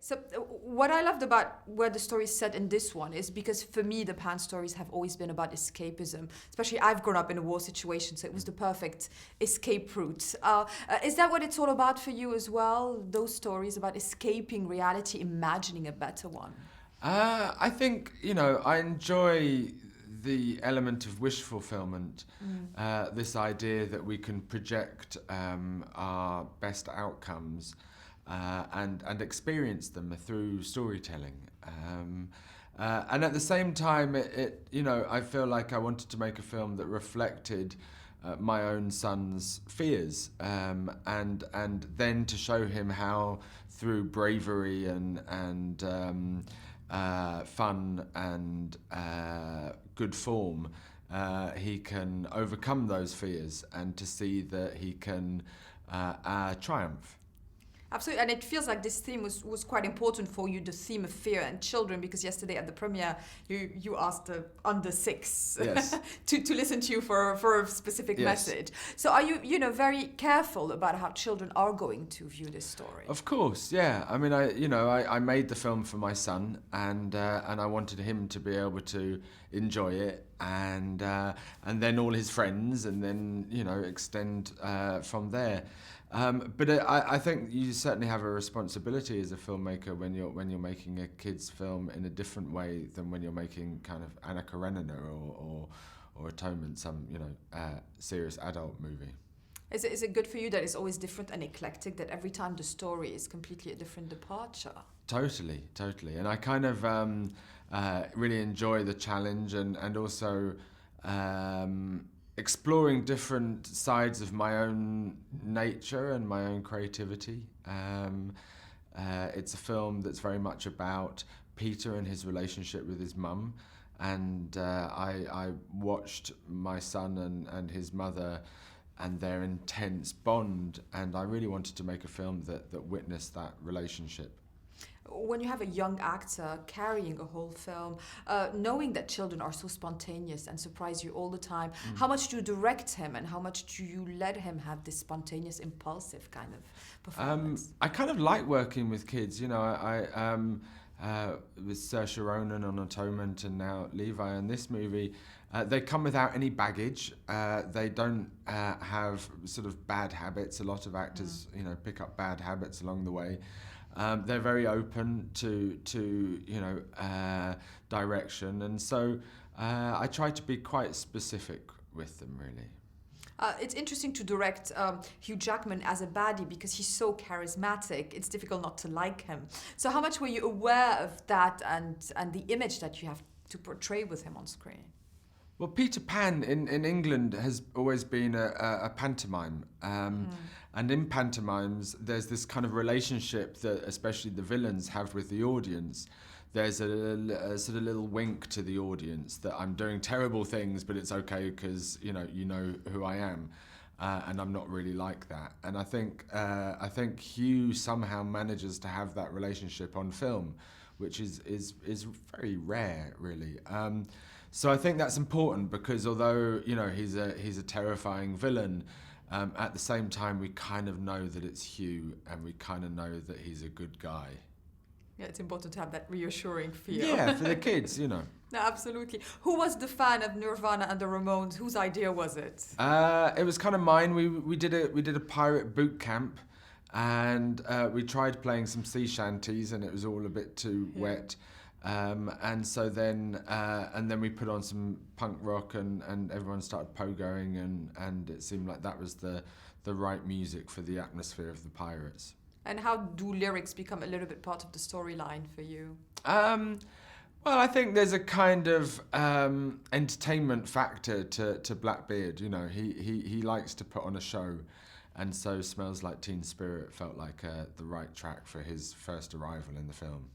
So what I loved about where the story is set in this one is because for me the Pan stories have always been about escapism. Especially I've grown up in a war situation, so it was the perfect escape route. Is that what it's all about for you as well? Those stories about escaping reality, imagining a better one? I think, I enjoy the element of wish fulfillment, this idea that we can project our best outcomes and experience them through storytelling. And at the same time, I feel like I wanted to make a film that reflected my own son's fears, and then to show him how through bravery and fun and good form he can overcome those fears, and to see that he can triumph. Absolutely, and it feels like this theme was quite important for you, the theme of fear and children, because yesterday at the premiere you asked the under six Yes. to listen to you for a specific Yes. message. So are you very careful about how children are going to view this story? Of course, yeah. I mean, I made the film for my son, and I wanted him to be able to enjoy it, and then all his friends, and then extend from there. But I think you certainly have a responsibility as a filmmaker when you're making a kids' film in a different way than when you're making kind of Anna Karenina or Atonement, some serious adult movie. Is it good for you that it's always different and eclectic, that every time the story is completely a different departure? Totally. And I kind of really enjoy the challenge, and also exploring different sides of my own nature and my own creativity. It's a film that's very much about Peter and his relationship with his mum, and I watched my son and his mother and their intense bond, and I really wanted to make a film that witnessed that relationship. When you have a young actor carrying a whole film, knowing that children are so spontaneous and surprise you all the time, how much do you direct him and how much do you let him have this spontaneous, impulsive kind of performance? I kind of like working with kids. I with Saoirse Ronan on Atonement, and now Levi in this movie, they come without any baggage. They don't have sort of bad habits. A lot of actors, pick up bad habits along the way. They're very open to direction, and so I try to be quite specific with them, really. It's interesting to direct Hugh Jackman as a baddie because he's so charismatic. It's difficult not to like him. So how much were you aware of that and the image that you have to portray with him on screen? Well, Peter Pan in England has always been a pantomime. And in pantomimes, there's this kind of relationship that especially the villains have with the audience. There's a sort of little wink to the audience that I'm doing terrible things, but it's okay because you know who I am, and I'm not really like that. And I think Hugh somehow manages to have that relationship on film, which is very rare, really. So I think that's important because although he's a terrifying villain, at the same time we kind of know that it's Hugh, and we kind of know that he's a good guy. Yeah, it's important to have that reassuring feel. Yeah, for the kids, No, absolutely. Who was the fan of Nirvana and the Ramones? Whose idea was it? It was kind of mine. We did a pirate boot camp, and we tried playing some sea shanties, and it was all a bit too wet. And so then we put on some punk rock, and everyone started pogoing, and it seemed like that was the right music for the atmosphere of the pirates. And how do lyrics become a little bit part of the storyline for you? Well, I think there's a kind of entertainment factor to Blackbeard. He likes to put on a show, and so Smells Like Teen Spirit felt like the right track for his first arrival in the film.